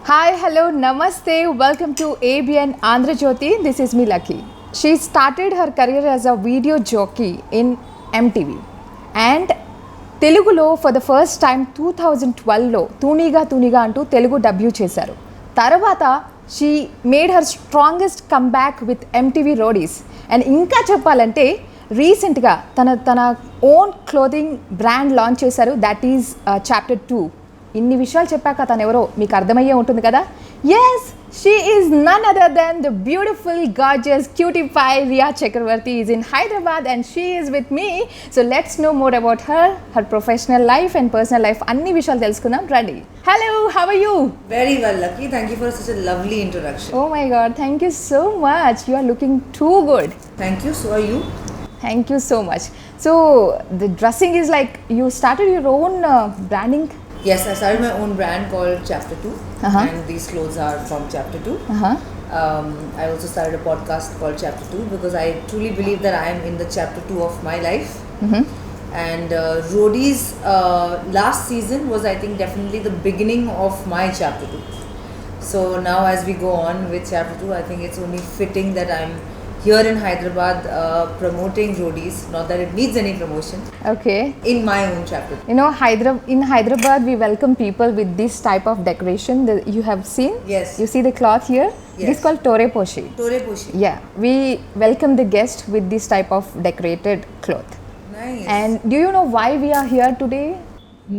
Hi, hello, namaste. Welcome to ABN Chitrajyothy. This is me, Lucky. She started her career as a video jockey in MTV. And తెలుగులో for the first time 2012లో తూనిగా అంటూ Telugu debut చేశారు. తర్వాత she made her strongest comeback with MTV Roadies. And ఇంకా చెప్పాలంటే రీసెంట్గా తన own clothing brand launch చేశారు. That is chapter 2. ఇన్ని విషయాలు చెప్పాక తను ఎవరో మీకు అర్థమయ్యే ఉంటుంది కదా. Yes, she is none other than the beautiful, gorgeous, cutie pie Rhea Chakraborty is in Hyderabad and she is with me. So let's know more about her professional life and personal life. Anni vishayalu telusukundam randi. Hello, how are you? Very well, Lucky. Thank you for such a lovely introduction. Oh my god, thank you so much. You are looking too good. Thank you. So are you? Thank you so much. So the dressing is like you started your own branding. Yes, I started my own brand called Chapter 2 and these clothes are from Chapter 2. I also started a podcast called Chapter 2 because I truly believe that I am in the Chapter 2 of my life. And Roadies last season was, I think, definitely the beginning of my Chapter 2. So now as we go on with Chapter 2, I think it's only fitting that I'm here in Hyderabad promoting Roadies. Not that it needs any promotion. Okay. In my own chapter. You know, in Hyderabad, we welcome people with this type of decoration that you have seen. Yes. You see the cloth here? Yes. It is called Tore Poshi. Tore Poshi. Yeah. We welcome the guest with this type of decorated cloth. Nice. And do you know why we are here today?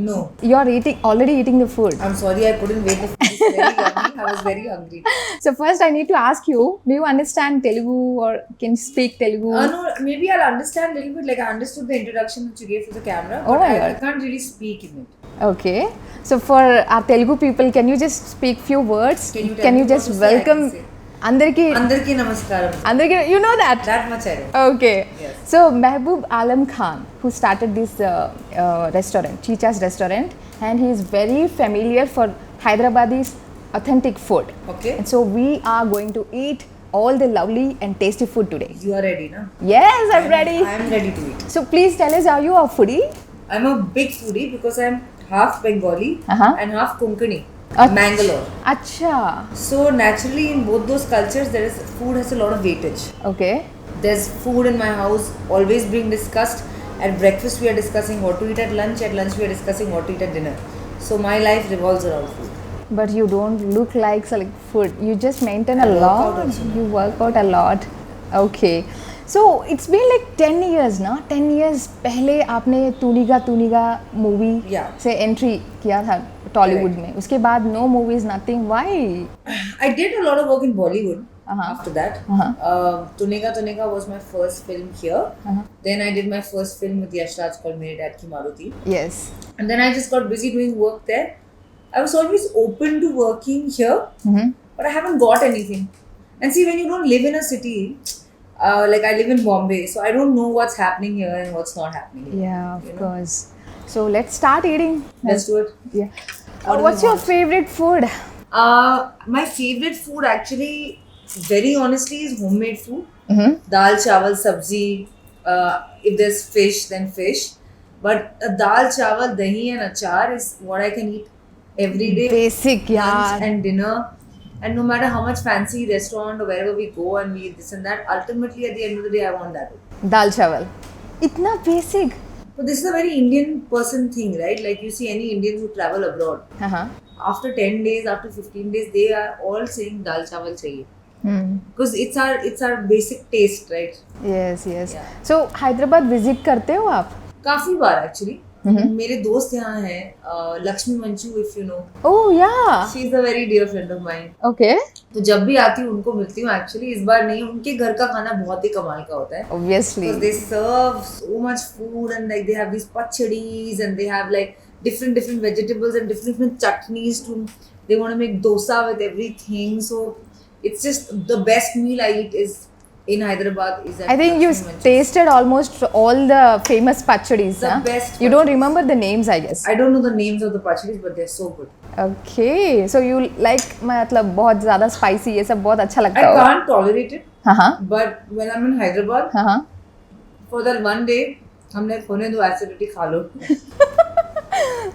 No. You are already eating the food. I'm sorry, I couldn't wait. The food is very yummy. I was very hungry. So first I need to ask you, do you understand Telugu or can you speak Telugu? No, maybe I'll understand a little bit. Like I understood the introduction that you gave to the camera, Oh but my I God. can't really speak in it. Okay. So for our Telugu people, can you just speak few words? Can you tell me what just to say? I welcome can say. Andarki? Andarki namaskaram. You know that? That much I know. Okay. Yes. So Mehboob Alam Khan, who started this restaurant, Chicha's restaurant, and he is very familiar for Hyderabadi's authentic food. Okay. And so we are going to eat all the lovely and tasty food today. You are ready, na? Yes, I'm ready. I'm ready to eat. So please tell us, are you a foodie? I'm a big foodie because I'm half Bengali and half Konkani. Mangalore. Acha. So naturally in both those cultures food has a lot of weightage. Okay. There's food in my house always being discussed. At breakfast we are discussing what to eat at lunch we are discussing what to eat at dinner. So my life revolves around food. But you don't look like food. You just maintain a I work lot. out also. You work out a lot. Okay. So it's been like 10 years ना. 10 years पहले आपने तूनिगा movie से entry किया था Tollywood में. उसके बाद no movies, nothing. Why? I did a lot of work in Bollywood after that. Tuniga was my first film here. Then I did my first film with Yashraj called Mere Dad Ki Maruti. Yes. And then I just got busy doing work there. I was always open to working here, but I haven't got anything. And see, when you don't live in a city, like I live in Bombay, so I don't know what's happening here and what's not happening here. Yeah, of course. So let's start eating. Let's do it. Yeah. What's your favorite food? My favorite food actually, very honestly, is homemade food. Dal, chawal, sabzi. If there's fish, then fish. But dal, chawal, dahi and achar is what I can eat every day. Basic, yeah. Lunch and dinner. And no matter how much fancy restaurant or wherever we go and we eat this and that, ultimately at the end of the day, I want that. Dal chawal. Itna basic. But this is a very Indian person thing, right? Like you see any Indians who travel abroad. After 10 days, after 15 days, they are all saying dal chawal chahiye. Because it's our basic taste, right? Yes. Yeah. So Hyderabad visit करते हो आप? काफी बार actually. मेरे दोस्त यहाँ हैं, Lakshmi मंचू, if you know. Oh yeah. She is a very dear friend of mine. Okay. तो जब भी आती हूँ उनको मिलती हूँ actually. इस बार नहीं, उनके घर का खाना बहुत ही कमाल का होता है. Obviously. Because they serve so much food and like they have these pachadis and they have like different vegetables and different chutneys to. They want to make dosa with everything. So it's just the best meal I eat is in Hyderabad. I think you tasted almost all the famous pachadis. The best. You don't remember the names, I guess. I don't know the names of the pachadis, but they're so good. Okay, so you like मतलब बहुत ज़्यादा spicy ये सब बहुत अच्छा लगता है. I होगा. can't tolerate it. But when I'm in Hyderabad, for that one day, हमने खोने दो acidity खा लो.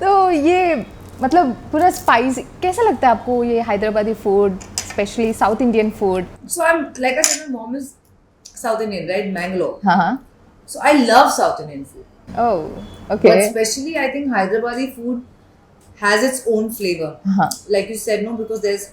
तो ये मतलब पूरा स्पाइसी कैसा लगता है आपको ये Hyderabadi food, specially south Indian food? So I'm like I said, my mom is South Indian, right? Mangalore. हाँ. So I love South Indian food. Oh, But okay. especially I think Hyderabadi food has its own flavor. Uh-huh. Like you said, no, because there's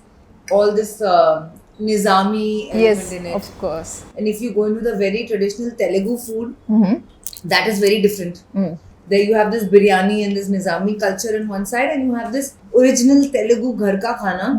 all this Nizami element Yes, in it. of course. And if you go into the very traditional Telugu food, Mm-hmm. that is very different. Mm. There you have this biryani and this Nizami culture on one side, and you have this original Telugu ghar ka khana,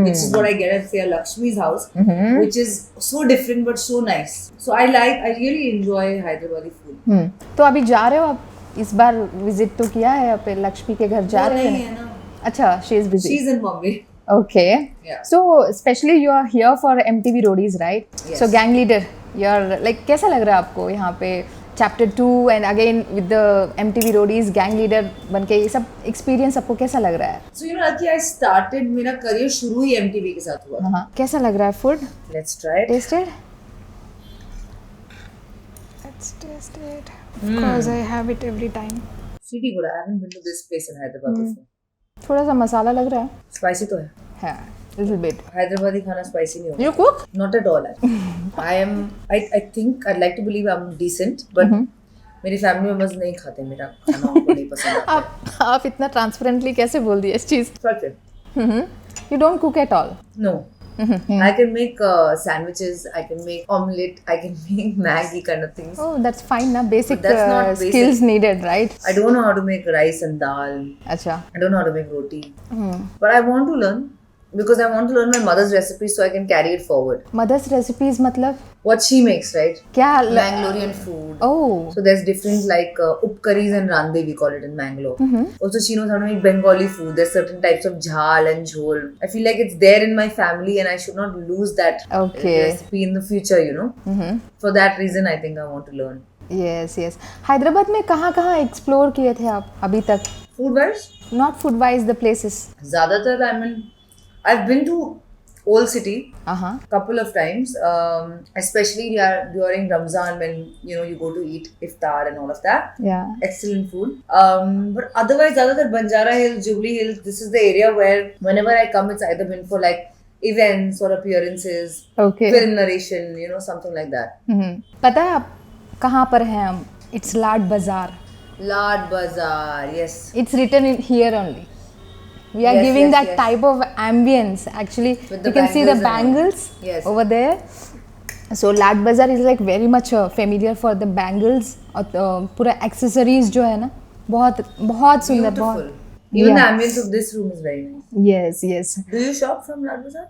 which is what I get at say Lakshmi's house, which is so different but so nice. So I really enjoy Hyderabadi food. तो अभी जा रहे हो आप? इस बार visit तो किया है पे लक्ष्मी के घर जा रहे नहीं हैं? है ना. अच्छा, she is busy. She's in Bombay. Okay. Yeah. So especially you are here for MTV Roadies, right? Yes. So gang leader, you're like कैसा लग रहा है आपको यहाँ पे chapter 2 and again with the MTV Roadies gang leader बनके ये सब experience आपको कैसा लग रहा है? So you know, Aki, I started मेरा career शुरू ही MTV के साथ हुआ. हाँ. कैसा लग रहा है food? Let's try it. Tasted? Let's taste it. Of course, I have it every time. Pretty good. I haven't been to this place in Hyderabad before. थोड़ा सा मसाला लग रहा है? Spicy तो है. हाँ, little bit. Hyderabadi खाना spicy नहीं होता. You cook? Not at all. I think I'd like to believe I'm decent, but मेरी फैमिली मेंबर्स नहीं खाते मेरा खाना, उनको नहीं पसंद आता. आप इतना ट्रांसपेरेंटली कैसे बोल दिए इस चीज? Fuck it. You don't cook at all? No. I can make sandwiches, I can make omelette, I can make Maggi kind of things. Oh, that's fine ना, basic But that's not basic. skills needed, right? I don't know how to make rice and dal. अच्छा. I don't know how to make roti. But I want to learn because I want to learn my mother's recipes so I can carry it forward. Mother's recipes मतलब What she makes, right? क्या? Mangalorean food. Oh. So there's different like upkaris and rande, we call it in Mangalore. Also she knows how to make Bengali food. There's certain types of jhal and jhol. I feel like it's there in my family and I should not lose that Okay. recipe in the future, you know. For that reason I think I want to learn. Yes, yes. Hyderabad में कहाँ explore किए थे आप अभी तक? Food wise? Not food wise, the places. ज़्यादातर I've been to Old City Uh-huh. couple of times, especially during Ramzan when you go to eat iftar and all of that. Yeah. Excellent food. But otherwise, other than Banjara Hills, Jubilee Hills, this is the area where whenever I come, it's either been for like events or appearances, Okay. film narration, something like that. पता है आप कहाँ पर हैं हम? It's Lad Bazaar. Lad Bazaar, yes. It's written in here only. We are Yes, giving yes, that yes. type of ambience. Actually, With the you can see the bangles and all. bangles Yes. over there. So Lad Bazaar is like very much familiar for the bangles और पूरा accessories जो है ना बहुत बहुत सुंदर Beautiful. बहुत. Even the Yeah. ambience of this room is very nice. Yes, yes. Do you shop from Lad Bazaar?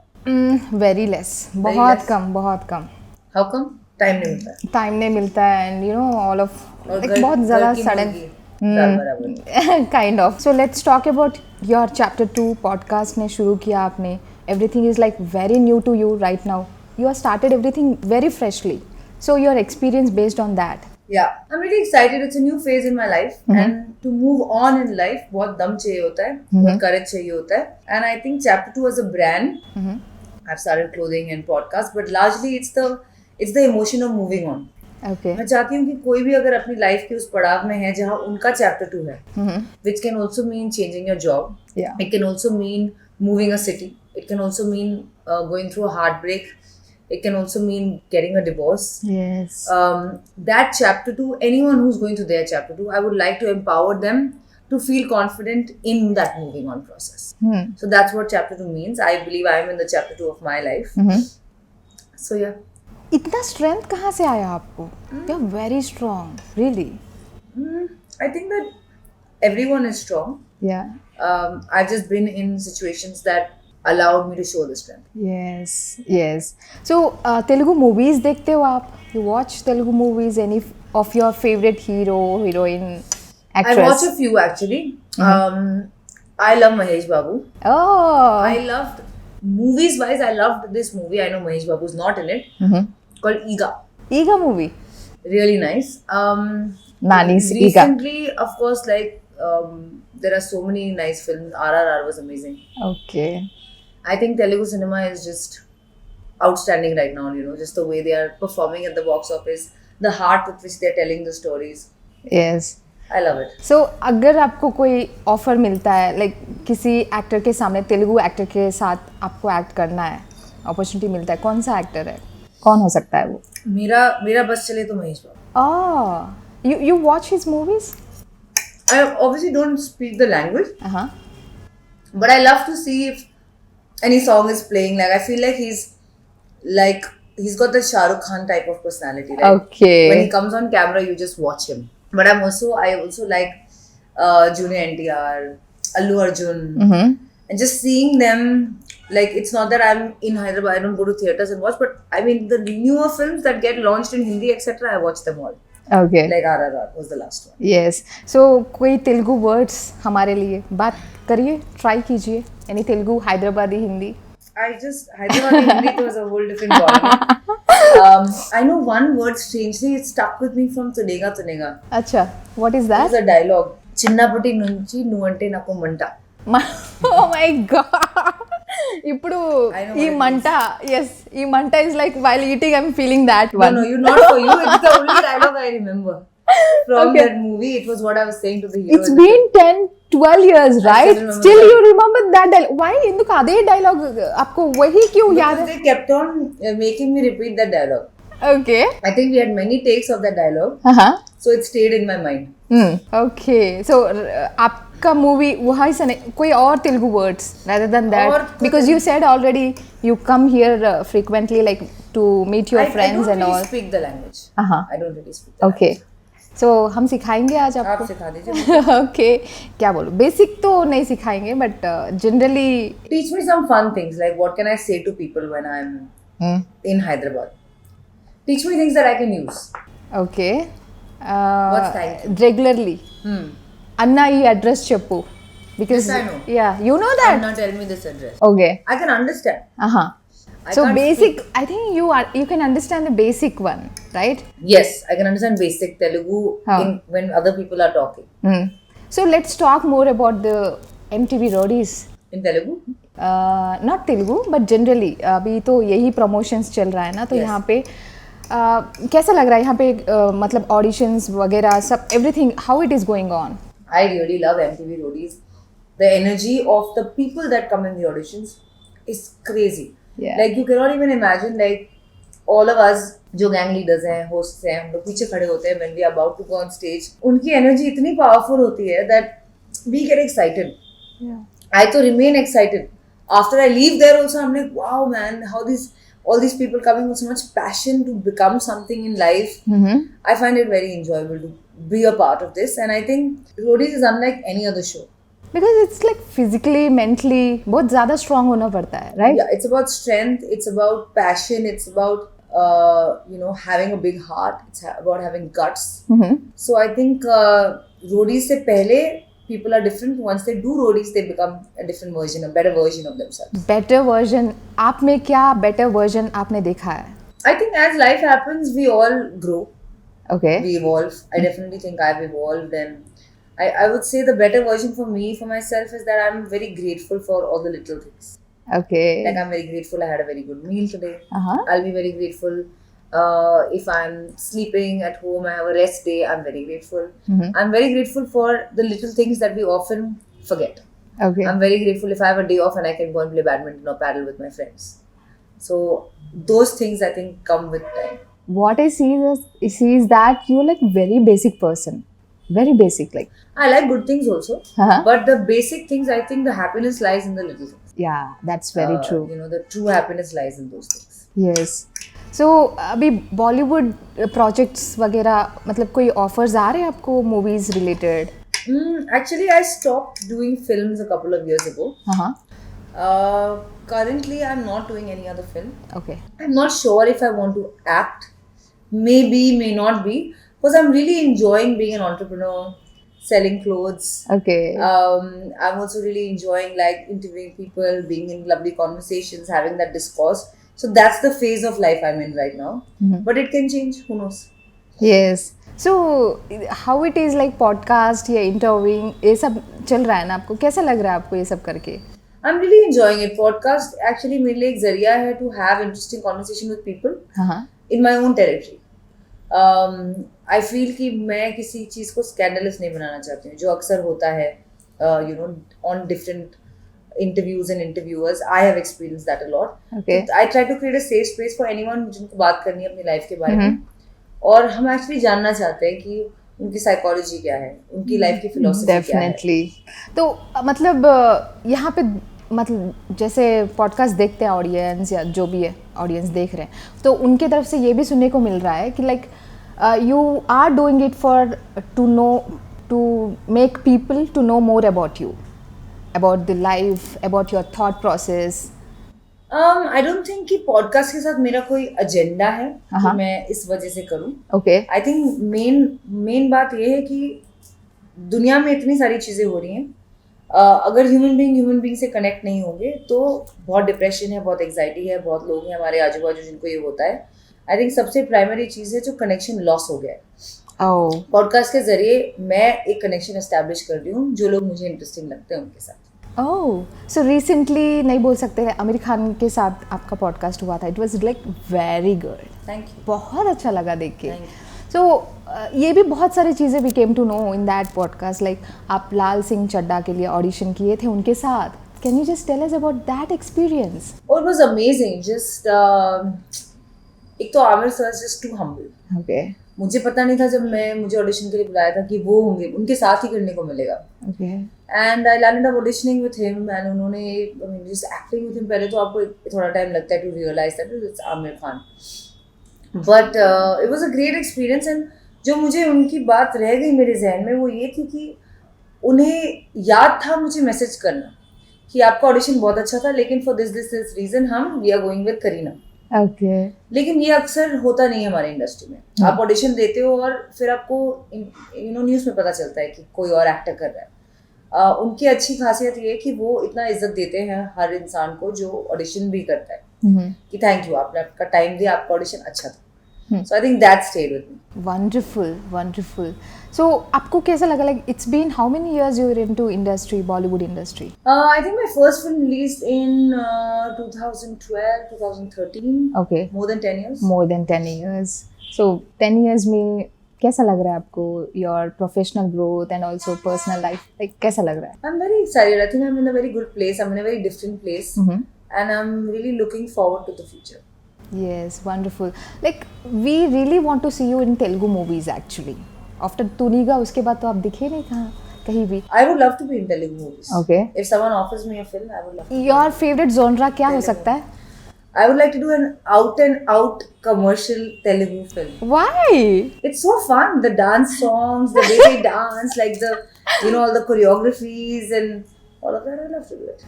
Very less. बहुत less? कम बहुत कम. How come? Time नहीं मिलता है. टाइम नहीं मिलता है and all of और like बहुत ज़्यादा घर की sudden. मुर्गी, दाल बराबर. Kind of. So let's talk about your chapter 2 podcast ने शुरू किया आपने. Everything is like very new to you right now. You have started everything very freshly. So your experience based on that. Yeah, I'm really excited. It's a new phase in my life, and to move on in life, बहुत दम चाहिए होता है, बहुत courage चाहिए होता है. And I think chapter 2 as a brand, I've started clothing and podcast, but largely it's the emotion of moving on. Okay. मैं चाहती हूँ कि कोई भी अगर अपनी लाइफ के उस पड़ाव में है जहाँ उनका चैप्टर 2 है, which can also mean changing your job. Yeah. It can also mean moving a city. It can also mean going through a heartbreak. It can also mean getting a divorce. Yes. That chapter 2, anyone who's going to their chapter 2, I would like to empower them to feel confident in that moving on process. So that's what chapter 2 means. I believe I am in the chapter 2 of my life. So yeah. इतना strength कहाँ से आया आपको? You're very strong, really. I think that everyone is strong. Yeah. I've just been in situations that allowed me to show the strength. Yes, yes. So Telugu movies देखते हो आप? You watch Telugu movies? Any of your favorite hero, heroine, actress? I watch a few actually. I love Mahesh Babu. Oh. I loved movies wise. I loved this movie. I know Mahesh Babu is not in it. Called Ega. Ega movie. Really nice. Nani's Ega. Recently, of course, like there are so many nice films. RRR was amazing. Okay. I think Telugu cinema is just outstanding right now. Just the way they are performing at the box office, the heart with which they're telling the stories. Yes. I love it. So अगर आपको कोई offer मिलता है like किसी actor के सामने, Telugu actor के साथ आपको एक्ट करना है, अपॉर्चुनिटी मिलता है, कौन सा एक्टर है, कौन हो सकता है वो? मेरा बस चले तो महेश बाबू. You watch his movies? I obviously don't speak the language, Uh-huh. but I love to see if any song is playing. Like I feel like he's got the Shah Rukh Khan type of personality. Like Okay. when he comes on camera, you just watch him. But I also like Junior NTR, Allu Arjun, and just seeing them. Like it's not that I'm in Hyderabad, I don't go to theaters and watch, but I mean the newer films that get launched in Hindi, etc. I watch them all. Okay. Like RRR was the last one. Yes. So कोई Telugu words हमारे लिए बात करिए, try कीजिए. Any Telugu, Hyderabadi, Hindi? Hyderabadi Hindi was a whole different ballgame. I know one word strangely, it stuck with me from Tunega Tunega. अच्छा, what is It that? was a dialogue. Chinnapati nunchi nuante naku manta. Oh my god. ఇప్పుడు I know ఈ what it మంట, yes, ఈ మంట is like while eating I'm feeling that one. No, not for you. It's the only dialogue I remember from that movie. It was what I was saying to the hero. It's been 10-12 years, right? still remember Still that. you remember that dialogue. Why? ఎందుకు అదే dialogue आपको वही क्यों याद Because है? they kept on making me repeat that dialogue. Okay. I think we had many takes of that dialogue, so it stayed in my mind. Okay. So आपका movie वहाँ से कोई और Telugu words rather than that, और because you said already you come here frequently like to meet your friends I and don't all. really speak the language. I don't really speak the Okay. So हम सिखाएंगे आज language. आपको. आप सिखा दीजिए. Okay. क्या बोलूं, बेसिक तो नहीं सिखाएंगे but generally. Teach me some fun things, like what can I say to people when I'm in Hyderabad. Teach me things that I can use. Okay. What's thank you? Regularly. అన్న ఈ address చెప్పు, because Yes, I know. yeah, you know And that. now tell me this address. Okay. I can understand. I So can't basic, I think you can understand the basic one, right? Yes, I can understand basic Telugu when other people are talking. So let's talk more about the MTV Roadies. In Telugu? Not Telugu but generally अभी तो यही promotions चल रहा है ना, तो Yes. यहाँ पे कैसा लग रहा है यहाँ पे, मतलब auditions वगैरह सब, everything, how it is going on? I really love MTV Roadies. The energy of the people that come in the auditions is crazy. Yeah. Like you cannot even imagine, like all of us जो gang leaders हैं, hosts हैं, हम लोग पीछे खड़े होते हैं when we are about to go on stage. उनकी energy इतनी powerful होती है that we get excited. Yeah. I to remain excited. After I leave there also, I'm like, wow man, how all these people coming with so much passion to become something in life. I find it very enjoyable to be a part of this, and I think Roadies is unlike any other show. Because it's like physically, mentally बहुत ज़्यादा strong होना पड़ता है, right? Yeah, it's about strength, it's about passion, it's about having a big heart, it's about having guts. So I think Roadies से पहले people are different. Once they do Roadies, they become a different version, a better version of themselves. Better version, आप में क्या better version आपने देखा है? I think as life happens, we all grow. Okay. We evolve. I definitely think I've evolved, and I would say the better version for me, for myself, is that I'm very grateful for all the little things. Okay. Like I'm very grateful I had a very good meal today. I'll be very grateful if I'm sleeping at home, I have a rest day, I'm very grateful. I'm very grateful for the little things that we often forget. Okay. I'm very grateful if I have a day off and I can go and play badminton or paddle with my friends. So those things I think come with time. What I see is that you're like very basic person. Very basic, like. I like good things also, but the basic things, I think the happiness lies in the little things. Yeah, that's very true. The true happiness lies in those things. Yes. So अभी Bollywood projects वगैरह, मतलब कोई offers आ रहे हैं आपको movies related? Actually, I stopped doing films a couple of years ago. Currently, I'm not doing any other film. Okay. I'm not sure if I want to act. Maybe, may not be. Because I'm really enjoying being an entrepreneur, selling clothes. Okay. I'm also really enjoying like interviewing people, being in lovely conversations, having that discourse. So that's the phase of life I'm in right now. But it can change. Who knows? Yes. So how it is like podcast या interviewing ये सब चल रहा है ना, आपको कैसा लग रहा है आपको ये सब करके? I'm really enjoying it. Podcast actually मेरे लिए एक जरिया है to have interesting conversation with people in my own territory. I feel कि मैं किसी चीज़ को स्कैंडलस नहीं बनाना चाहती हूँ, जो अक्सर होता है you know on different interviews and interviewers. I have experienced that a lot. Okay. So I try to create a safe space for anyone जिनको बात करनी है अपनी लाइफ के बारे में, और हम एक्चुअली जानना चाहते हैं कि उनकी साइकोलॉजी क्या है, उनकी लाइफ की फिलोसफी क्या है. तो मतलब यहाँ पे मतलब जैसे पॉडकास्ट देखते हैं ऑडियंस या जो भी है ऑडियंस देख रहे हैं, तो उनके तरफ से ये भी सुनने को मिल रहा है कि like you are doing it for to make people to know more about you, about the life, about your thought process. I don't think कि पॉडकास्ट के साथ मेरा कोई एजेंडा है कि मैं इस वजह से करूं. Okay. I think मेन बात ये है कि दुनिया में इतनी सारी चीज़ें हो रही हैं, अगर ह्यूमन बीइंग से कनेक्ट नहीं होंगे तो बहुत डिप्रेशन है, बहुत एग्जाइटी है, बहुत लोग हैं हमारे आजू बाजू जिनको ये होता है. आई थिंक सबसे प्राइमरी चीज़ है जो कनेक्शन लॉस हो गया है. पॉडकास्ट के जरिए मैं एक कनेक्शन एस्टैब्लिश कर रही हूँ जो लोग मुझे इंटरेस्टिंग लगते हैं उनके साथ. सो रिसेंटली नहीं बोल सकते, आमिर खान के साथ आपका पॉडकास्ट हुआ था. It was like very good. Thank you. बहुत अच्छा लगा देख के. सो ये भी बहुत सारी चीज़ें we came to know in that podcast, like आप लाल सिंह चड्ढा के लिए ऑडिशन किए थे उनके साथ. Can you just tell us about that experience? It was amazing. Just एक तो Aamir sir just too humble. Okay. मुझे पता नहीं था जब मुझे ऑडिशन के लिए बुलाया था कि वो होंगे, उनके साथ ही करने को मिलेगा. And I landed up auditioning with him and उन्होंने जस्ट एक्टिंग विद हिम. पहले तो आपको थोड़ा टाइम लगता है to realise that it's Aamir Khan, but it was a great experience. And जो मुझे उनकी बात रह गई मेरे जहन में वो ये थी कि उन्हें याद था मुझे मैसेज करना कि आपका ऑडिशन बहुत अच्छा था, लेकिन फॉर दिस रीजन हम we are going with Kareena. Okay. लेकिन ये अक्सर होता नहीं है हमारे इंडस्ट्री में. आप ऑडिशन देते हो और फिर आपको न्यूज़ में पता चलता है कि कोई और एक्टर कर रहा है. उनकी अच्छी खासियत ये है कि वो इतना इज्जत देते हैं हर इंसान को जो ऑडिशन भी करता है, कि थैंक यू, आपने आपका टाइम दिया, आपका ऑडिशन अच्छा था. So I think that stayed with me. Wonderful. So आपको कैसा लगा? Like it's been how many years you're into industry, Bollywood industry? I think my first film released in 2012, 2013. Okay. More than 10 years. More than 10 years. So 10 years में कैसा लग रहा है आपको? Your professional growth and also personal life, like कैसा लग रहा है? I'm very excited. I think I'm in a very good place. I'm in a very different place, and I'm really looking forward to the future. Yes, wonderful. Like we really want to see you in Telugu movies actually. After Tuniga, उसके बाद तो आप दिखे नहीं कहीं भी. I would love to be in Telugu movies. Okay. If someone offers me a film, I would love to. Your favorite genre क्या हो सकता है? I would like to do an out commercial Telugu film. Why? It's so fun. The dance songs, the way they dance, like all the choreographies and all of that. I love to do it.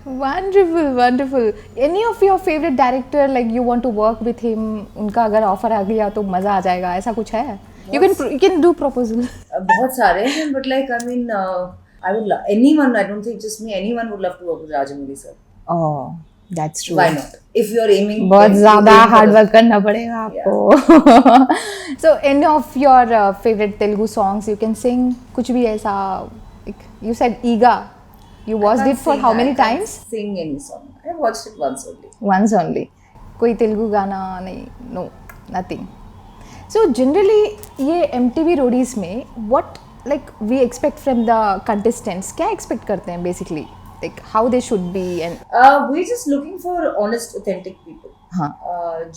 Wonderful. Any of your favorite director, like you want to work with him? उनका अगर offer आ गया तो मजा आ जाएगा, ऐसा कुछ है? You can do proposal. बहुत सारे हैं, but like I mean, I would love anyone. I don't think just me. Anyone would love to work with Rajamouli sir. Oh, that's true. Why not? If you're aiming, बहुत ज़्यादा hard work करना पड़ेगा आपको. So, any of your favorite Telugu songs you can sing? कुछ भी ऐसा? Like you said Iga. You watched it for how many times? Sing any song. I watched it once only. Once only. कोई तेलुगु गाना नहीं? No, nothing. So generally ये MTV Roadies में what like we expect from the contestants? क्या expect करते हैं basically? Like how they should be and we're just looking for honest, authentic people. हाँ.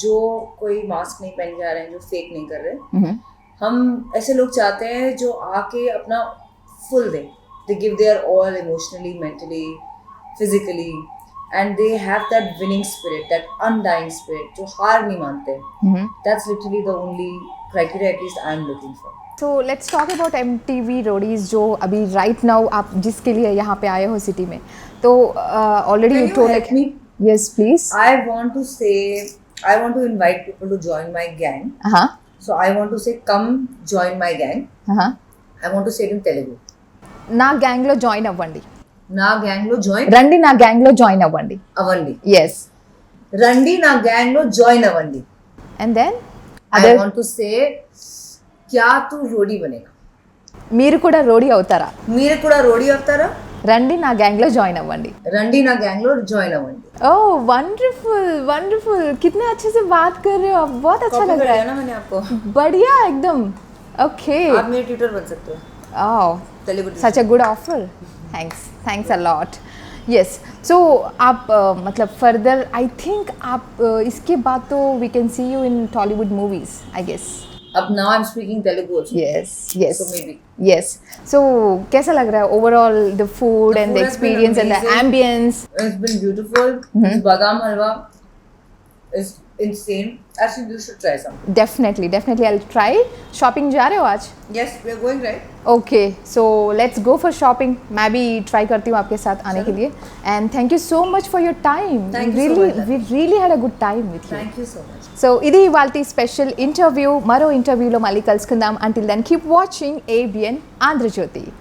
जो कोई मास्क नहीं पहन के आ रहे हैं, जो फेक नहीं कर रहे. हम ऐसे लोग चाहते हैं जो आके अपना फुल दें. They give their all emotionally, mentally, physically, and they have that winning spirit, that undying spirit, जो हार नहीं मानते. That's literally the only criteria at least I'm looking for. So let's talk about MTV Roadies जो अभी right now आप जिसके लिए यहाँ पे आए हो सिटी में. तो already you told like me? Yes, please. I want to invite people to join my gang. So I want to say come join my gang. I want to say it in Telugu. నా gang లో join అవ్వండి. నా gang లో join రండి, నా gang లో join అవ్వండి. Yes. రండి నా గ్యాంగ్ లో జాయిన్ అవ్వండి. And then I want to say क्या तू रोडी बनेगा. మీరు కూడా రోడీ అవుతారా? మీరు కూడా రోडी అవుతారా? రండి నా గ్యాంగ్ లో జాయిన్ అవ్వండి. రండి నా గ్యాంగ్ లో జాయిన్ అవ్వండి. ओह वंडरफुल. कितने अच्छे से बात कर रहे हो आप. बहुत अच्छा लग रहा है ना मैंने आपको. बढ़िया एकदम. Okay. आप मेरे ट्यूटर बन सकते हो Oh, Telugu such a good offer. Thanks a lot. Yes. So आप मतलब further I think आप इसके बाद तो we can see you in Tollywood movies, I guess. अब now I'm speaking Telugu also. Yes. So maybe. Yes. So कैसा लग रहा है overall the food and food the has been experience and the amazing. ambience? It's been beautiful. This badam halwa is insane. Actually, you should try some. Definitely I'll try. Shopping जा रहे हो आज? Yes, we are going right. Okay, so let's go for shopping. मैं भी try करती हूँ आपके साथ आने के लिए. And thank you so much for your time. Thank you so much. We really had a good time with you. Thank you so much. So ఇది ఇవాల్టి స్పెషల్ ఇంటర్వ్యూ. మరో ఇంటర్వ్యూలో మళ్ళీ కలుసుకుందాం. Until then, keep watching ABN Andhra Jyothi.